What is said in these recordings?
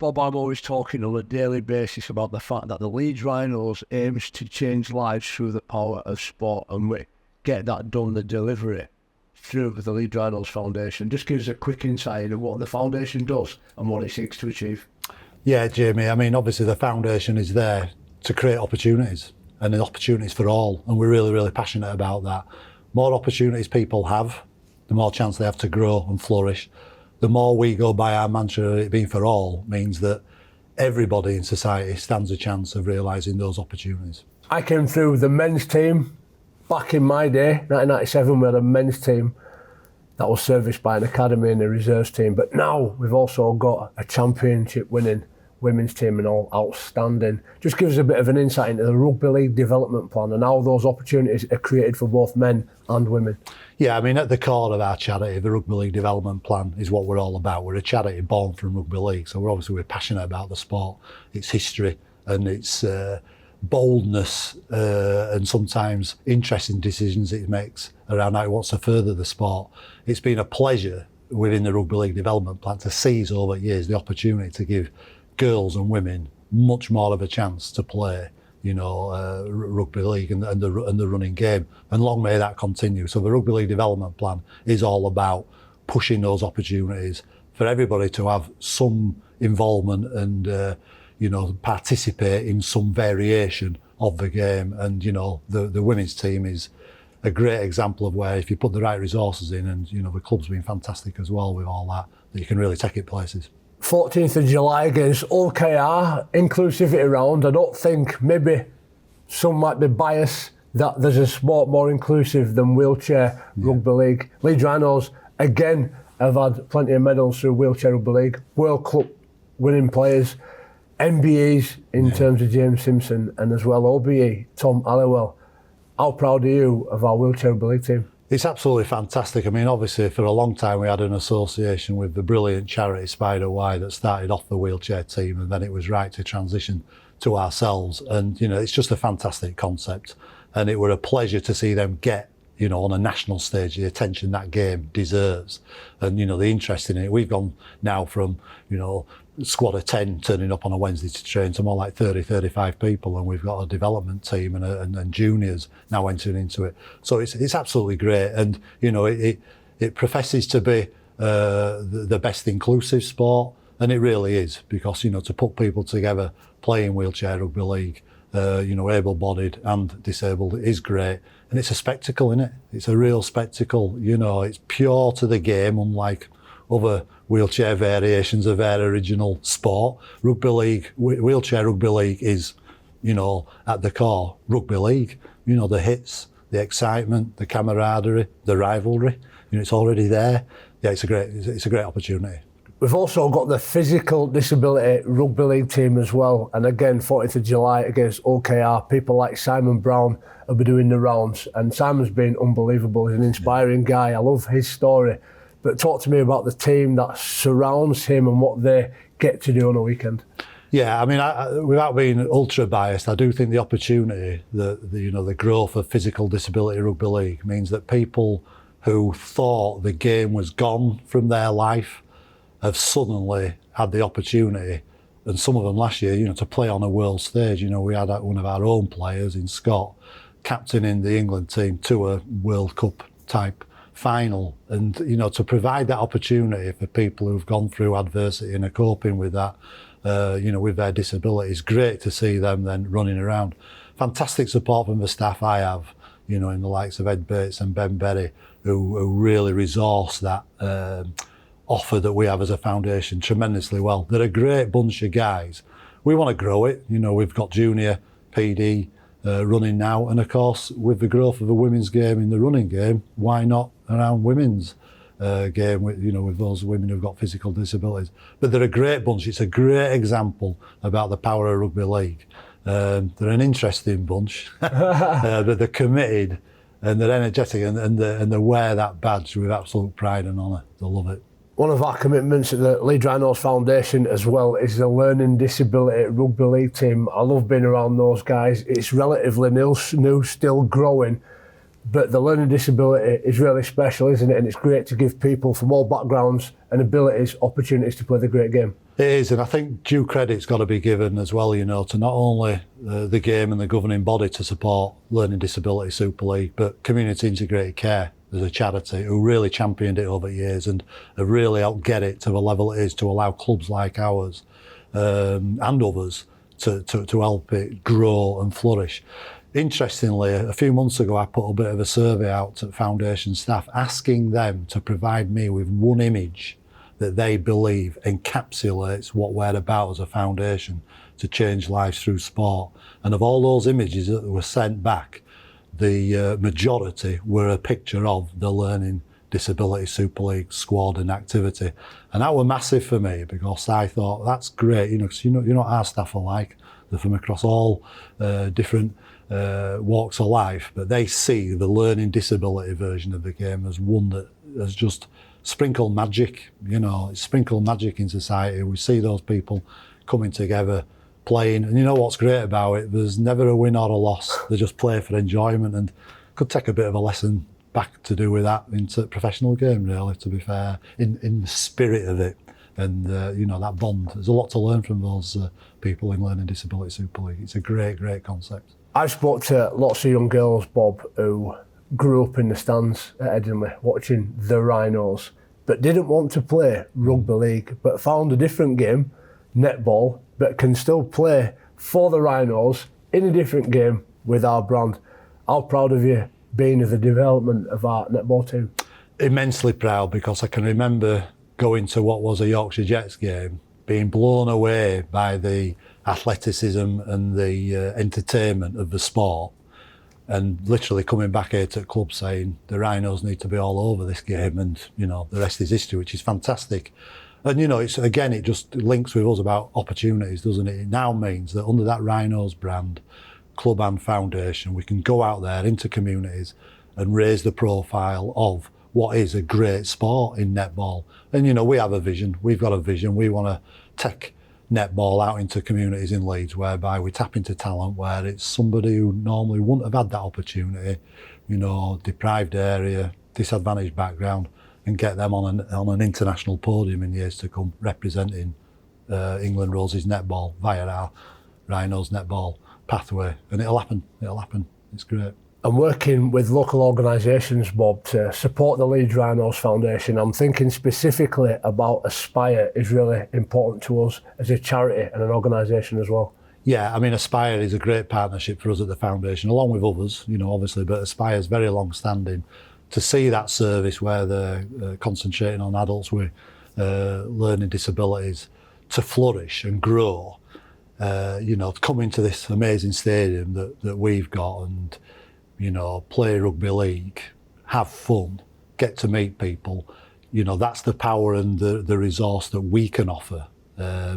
Bob, I'm always talking on a daily basis about the fact that the Leeds Rhinos aims to change lives through the power of sport, and we get that done, the delivery, through the Leeds Rhinos Foundation. Just give us a quick insight into what the foundation does and what it seeks to achieve. Yeah, Jamie, I mean, obviously the foundation is there to create opportunities, and opportunities for all, and we're really, really passionate about that. More opportunities people have, the more chance they have to grow and flourish. The more we go by our mantra, it being for all, means that everybody in society stands a chance of realising those opportunities. I came through the men's team back in my day, 1997, we had a men's team that was serviced by an academy and a reserves team. But now we've also got a championship winning women's team and all outstanding. Just gives us a bit of an insight into the Rugby League development plan and how those opportunities are created for both men and women. Yeah, I mean, at the core of our charity, the Rugby League development plan is what we're all about. We're a charity born from Rugby League, so we're passionate about the sport, its history and its boldness and sometimes interesting decisions it makes around how it wants to further the sport. It's been a pleasure within the Rugby League development plan to seize over years the opportunity to give girls and women much more of a chance to play, rugby league and the running game, and long may that continue. So the Rugby League development plan is all about pushing those opportunities for everybody to have some involvement and participate in some variation of the game. And the women's team is a great example of where, if you put the right resources in, and the club's been fantastic as well with all that you can really take it places. 14th of July against OKR, Inclusivity Round. I don't think, maybe some might be biased, that there's a sport more inclusive than wheelchair rugby league. Leeds Rhinos, again, have had plenty of medals through wheelchair rugby league, World Cup winning players, MBEs in terms of James Simpson, and as well OBE, Tom Halliwell. How proud are you of our wheelchair rugby league team? It's absolutely fantastic. I mean, obviously, for a long time we had an association with the brilliant charity Spider Y that started off the wheelchair team, and then it was right to transition to ourselves. And, it's just a fantastic concept. And it were a pleasure to see them get, on a national stage, the attention that game deserves. And, the interest in it. We've gone now from, squad of 10 turning up on a Wednesday to train to more like 30, 35 people, and we've got a development team and juniors now entering into it. So it's absolutely great, and it professes to be the best inclusive sport, and it really is, because to put people together playing wheelchair rugby league, able-bodied and disabled, is great, and it's a spectacle, isn't it? It's a real spectacle. It's pure to the game, unlike other wheelchair variations of their original sport. Rugby league, wheelchair rugby league is, at the core, rugby league. The hits, the excitement, the camaraderie, the rivalry. It's already there. Yeah, it's a great opportunity. We've also got the physical disability rugby league team as well. And again, 14th of July against OKR, people like Simon Brown will be doing the rounds. And Simon's been unbelievable. He's an inspiring guy. I love his story. But talk to me about the team that surrounds him and what they get to do on a weekend. Yeah, I mean, without being ultra biased, I do think the opportunity, the growth of physical disability rugby league means that people who thought the game was gone from their life have suddenly had the opportunity, and some of them last year, to play on a world stage. We had one of our own players in Scott captaining the England team to a World Cup type final, and to provide that opportunity for people who've gone through adversity and are coping with that, with their disabilities. Great to see them then running around. Fantastic support from the staff I have, in the likes of Ed Bates and Ben Berry, who really resource that offer that we have as a foundation tremendously well. They're a great bunch of guys. We want to grow it. We've got junior PD running now, and of course with the growth of the women's game in the running game, why not around women's game with those women who've got physical disabilities. But they're a great bunch. It's a great example about the power of rugby league. They're an interesting bunch, but they're committed and they're energetic, and they wear that badge with absolute pride and honour. They love it. One of our commitments at the Leeds Rhinos Foundation as well is the Learning Disability Rugby League team. I love being around those guys. It's relatively new, still growing. but the learning disability is really special, isn't it? And it's great to give people from all backgrounds and abilities opportunities to play the great game. It is, and I think due credit's got to be given as well, you know, to not only the game and the governing body to support Learning Disability Super League, but Community Integrated Care as a charity who really championed it over years and have really helped get it to the level it is to allow clubs like ours and others to help it grow and flourish. Interestingly, a few months ago, I put a bit of a survey out to foundation staff asking them to provide me with one image that they believe encapsulates what we're about as a foundation to change lives through sport. And of all those images that were sent back, the majority were a picture of the Learning Disability Super League squad and activity. And that were massive for me because I thought, that's great, you know, because you know our staff are like, they're from across all different walks of life, but they see the learning disability version of the game as one that has just sprinkled magic, you know, it's sprinkled magic in society. We see those people coming together, playing, and you know what's great about it? There's never a win or a loss. They just play for enjoyment, and could take a bit of a lesson back to do with that into professional game, really, to be fair, in the spirit of it. And, you know, that bond, there's a lot to learn from those people in Learning Disability Super League. It's a great, great concept. I've spoke to lots of young girls, Bob, who grew up in the stands at Edinburgh watching the Rhinos, but didn't want to play rugby league, but found a different game, netball, but can still play for the Rhinos in a different game with our brand. How proud of you being of the development of our netball team? Immensely proud, because I can remember going to what was a Yorkshire Jets game, being blown away by the athleticism and the entertainment of the sport, and literally coming back here to the club saying the Rhinos need to be all over this game, and you know the rest is history, which is fantastic. And you know, it's again, it just links with us about opportunities, doesn't it? It now means that under that Rhinos brand, club and foundation, we can go out there into communities and raise the profile of what is a great sport in netball. And you know, we have a vision, we've got a vision, we want to take netball out into communities in Leeds whereby we tap into talent where it's somebody who normally wouldn't have had that opportunity, you know, deprived area, disadvantaged background, and get them on an international podium in years to come, representing England Roses netball via our Rhinos netball pathway. And it'll happen, it's great. And working with local organisations, Bob, to support the Leeds Rhinos Foundation, I'm thinking specifically about Aspire is really important to us as a charity and an organisation as well. Yeah, I mean, Aspire is a great partnership for us at the foundation, along with others, you know, obviously, but Aspire is very long-standing. To see that service where they're concentrating on adults with learning disabilities to flourish and grow, you know, come into this amazing stadium that we've got and, you know, play rugby league, have fun, get to meet people, you know, that's the power and the resource that we can offer,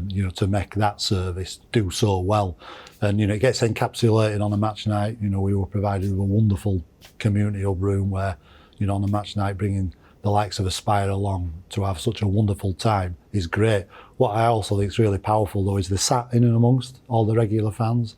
you know, to make that service do so well. And, you know, it gets encapsulated on a match night. You know, we were provided with a wonderful community hub room where, you know, on a match night, bringing the likes of Aspire along to have such a wonderful time is great. What I also think is really powerful, though, is the sat in and amongst all the regular fans.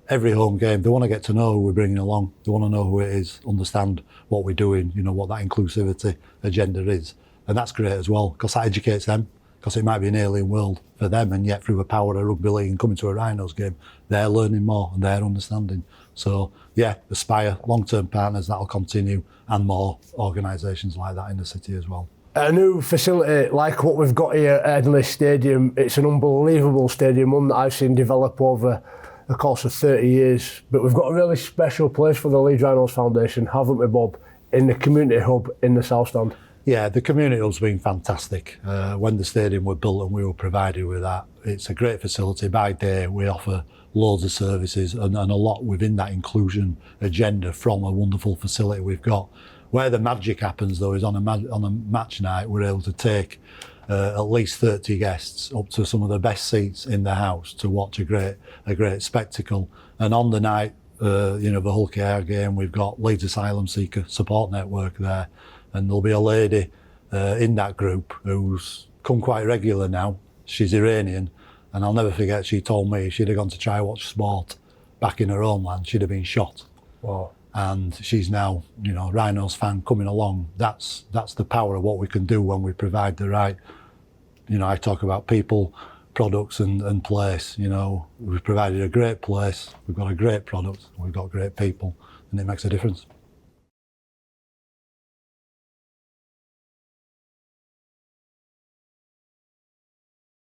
Every home game, they want to get to know who we're bringing along. They want to know who it is, understand what we're doing, you know, what that inclusivity agenda is. And that's great as well, because that educates them, because it might be an alien world for them, and yet through the power of rugby league and coming to a Rhinos game, they're learning more and they're understanding. So yeah, Aspire, long-term partners, that'll continue, and more organisations like that in the city as well. A new facility like what we've got here at Rhinos Stadium, it's an unbelievable stadium, one that I've seen develop over the course of 30 years, but we've got a really special place for the Leeds Rhinos Foundation, haven't we, Bob, in the community hub in the South Stand? Yeah, the community hub's been fantastic. When the stadium was built and we were provided with that, it's a great facility. By day, we offer loads of services and a lot within that inclusion agenda from a wonderful facility we've got. Where the magic happens, though, is on a match night, we're able to take at least 30 guests up to some of the best seats in the house to watch a great spectacle. And on the night, you know, the Hull KR game, we've got Leeds Asylum Seeker Support Network there, and there'll be a lady in that group who's come quite regular now. She's Iranian, and I'll never forget, she told me if she'd have gone to try watch sport back in her homeland, she'd have been shot. Wow. and she's now, you know, Rhinos fan coming along. That's the power of what we can do when we provide the right, you know, I talk about people, products and place. You know, we've provided a great place, we've got a great product, we've got great people, and it makes a difference.